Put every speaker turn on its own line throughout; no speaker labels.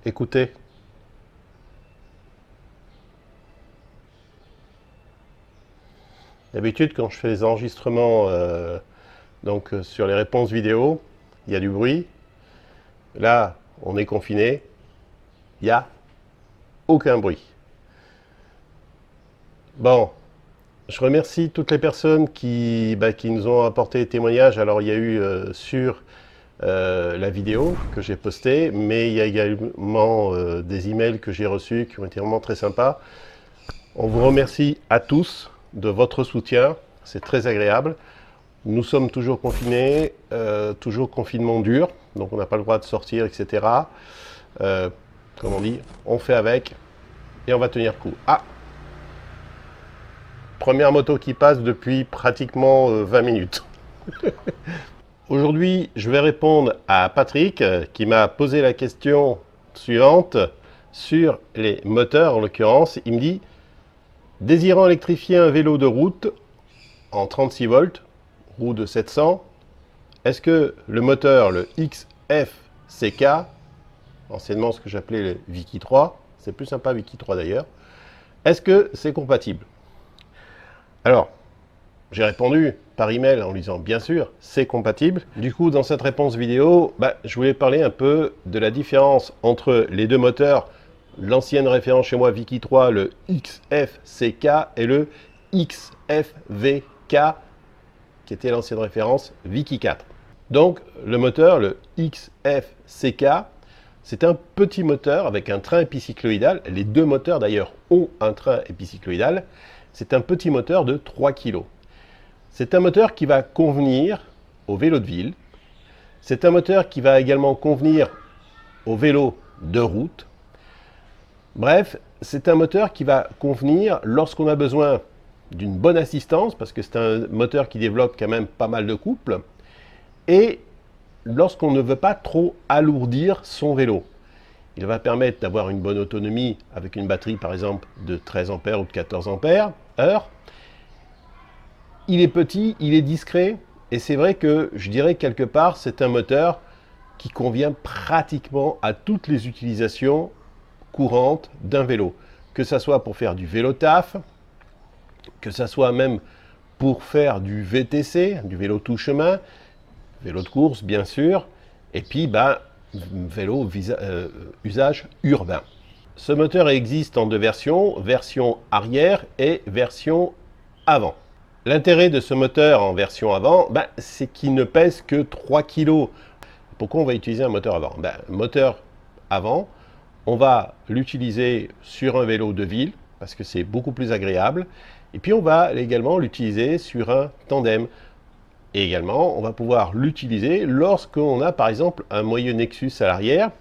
Écoutez. D'habitude, quand je fais les enregistrements sur les réponses vidéo, il y a du bruit. Là, on est confiné, il n'y a aucun bruit. Bon, je remercie toutes les personnes qui nous ont apporté des témoignages. Alors, il y a eu sur la vidéo que j'ai postée, mais il y a également des emails que j'ai reçus qui ont été vraiment très sympas. On vous remercie à tous de votre soutien, c'est très agréable. Nous sommes toujours confinés, toujours confinement dur, donc on n'a pas le droit de sortir, etc. Comme on dit, on fait avec et on va tenir coup. Ah, première moto qui passe depuis pratiquement 20 minutes. Aujourd'hui, je vais répondre à Patrick qui m'a posé la question suivante sur les moteurs. En l'occurrence, il me dit « Désirant électrifier un vélo de route en 36 volts, roue de 700, est-ce que le moteur, le XFCK, anciennement ce que j'appelais le Viki 3, c'est plus sympa Viki 3 d'ailleurs, est-ce que c'est compatible ?» Alors, j'ai répondu par email en lui disant bien sûr, c'est compatible. Du coup, dans cette réponse vidéo, je voulais parler un peu de la différence entre les deux moteurs, l'ancienne référence chez moi Viki 3, le XFCK et le XFVK, qui était l'ancienne référence Viki 4. Donc, le moteur, le XFCK, c'est un petit moteur avec un train épicycloïdal. Les deux moteurs d'ailleurs ont un train épicycloïdal. C'est un petit moteur de 3 kg. C'est un moteur qui va convenir au vélo de ville. C'est un moteur qui va également convenir au vélo de route. Bref, c'est un moteur qui va convenir lorsqu'on a besoin d'une bonne assistance, parce que c'est un moteur qui développe quand même pas mal de couples, et lorsqu'on ne veut pas trop alourdir son vélo. Il va permettre d'avoir une bonne autonomie avec une batterie par exemple de 13 ampères ou de 14 ampères heure. Il est petit, il est discret, et c'est vrai que je dirais quelque part c'est un moteur qui convient pratiquement à toutes les utilisations courantes d'un vélo. Que ça soit pour faire du vélo taf, que ça soit même pour faire du VTC, du vélo tout chemin, vélo de course bien sûr, et puis vélo usage urbain. Ce moteur existe en deux versions, version arrière et version avant. L'intérêt de ce moteur en version avant, c'est qu'il ne pèse que 3 kg. Pourquoi on va utiliser un moteur avant? Moteur avant, on va l'utiliser sur un vélo de ville, parce que c'est beaucoup plus agréable. Et puis on va également l'utiliser sur un tandem. Et également, on va pouvoir l'utiliser lorsqu'on a par exemple un moyeu Nexus à l'arrière,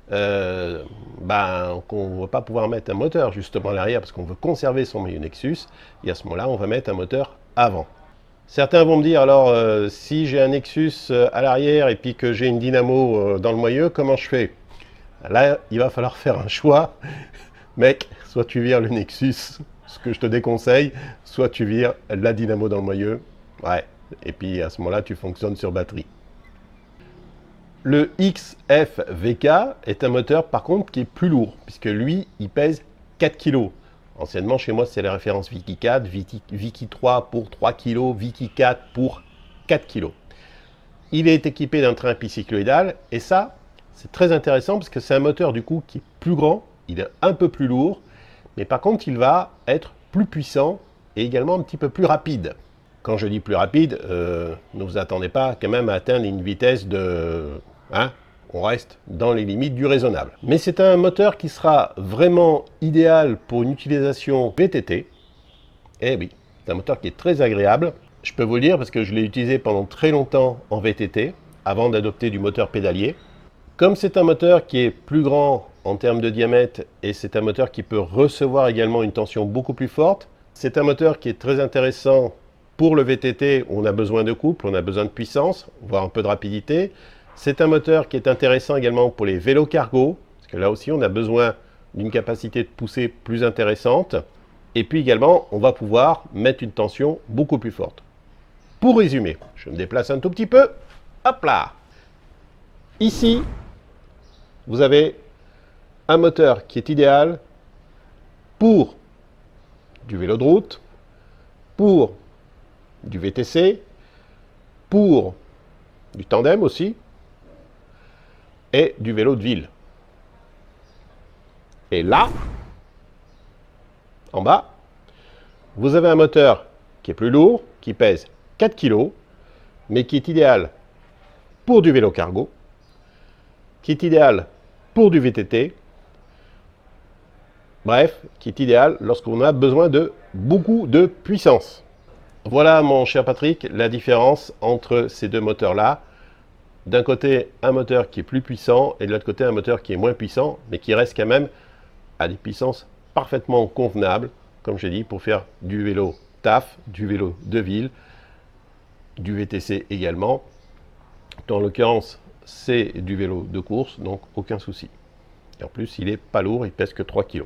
qu'on ne va pas pouvoir mettre un moteur justement à l'arrière parce qu'on veut conserver son moyeu Nexus. Et à ce moment-là, on va mettre un moteur avant. Certains vont me dire, alors si j'ai un Nexus à l'arrière et puis que j'ai une dynamo dans le moyeu, comment je fais? Là, il va falloir faire un choix. Mec, soit tu vires le Nexus, ce que je te déconseille, soit tu vires la dynamo dans le moyeu. Ouais. Et puis à ce moment-là, tu fonctionnes sur batterie. Le XFVK est un moteur par contre qui est plus lourd, puisque lui, il pèse 4 kg. Anciennement, chez moi, c'est la référence Viki 4, Viki 3 pour 3 kg, Viki 4 pour 4 kg. Il est équipé d'un train épicycloïdal, et ça, c'est très intéressant, parce que c'est un moteur du coup qui est plus grand, il est un peu plus lourd, mais par contre, il va être plus puissant, et également un petit peu plus rapide. Quand je dis plus rapide, ne vous attendez pas quand même à atteindre une vitesse de... on reste dans les limites du raisonnable. Mais c'est un moteur qui sera vraiment idéal pour une utilisation VTT. Eh oui, c'est un moteur qui est très agréable. Je peux vous le dire parce que je l'ai utilisé pendant très longtemps en VTT, avant d'adopter du moteur pédalier. Comme c'est un moteur qui est plus grand en termes de diamètre, et c'est un moteur qui peut recevoir également une tension beaucoup plus forte, c'est un moteur qui est très intéressant pour le VTT, on a besoin de couple, on a besoin de puissance, voire un peu de rapidité. C'est un moteur qui est intéressant également pour les vélos cargo, parce que là aussi on a besoin d'une capacité de poussée plus intéressante. Et puis également, on va pouvoir mettre une tension beaucoup plus forte. Pour résumer, je me déplace un tout petit peu. Hop là! Ici, vous avez un moteur qui est idéal pour du vélo de route, pour du VTC, pour du tandem aussi, et du vélo de ville. Et là, en bas, vous avez un moteur qui est plus lourd, qui pèse 4 kg, mais qui est idéal pour du vélo cargo, qui est idéal pour du VTT, bref, qui est idéal lorsqu'on a besoin de beaucoup de puissance. Voilà, mon cher Patrick, la différence entre ces deux moteurs-là. D'un côté, un moteur qui est plus puissant et de l'autre côté, un moteur qui est moins puissant, mais qui reste quand même à des puissances parfaitement convenables, comme j'ai dit, pour faire du vélo taf, du vélo de ville, du VTC également. En l'occurrence, c'est du vélo de course, donc aucun souci. Et en plus, il n'est pas lourd, il pèse que 3 kg.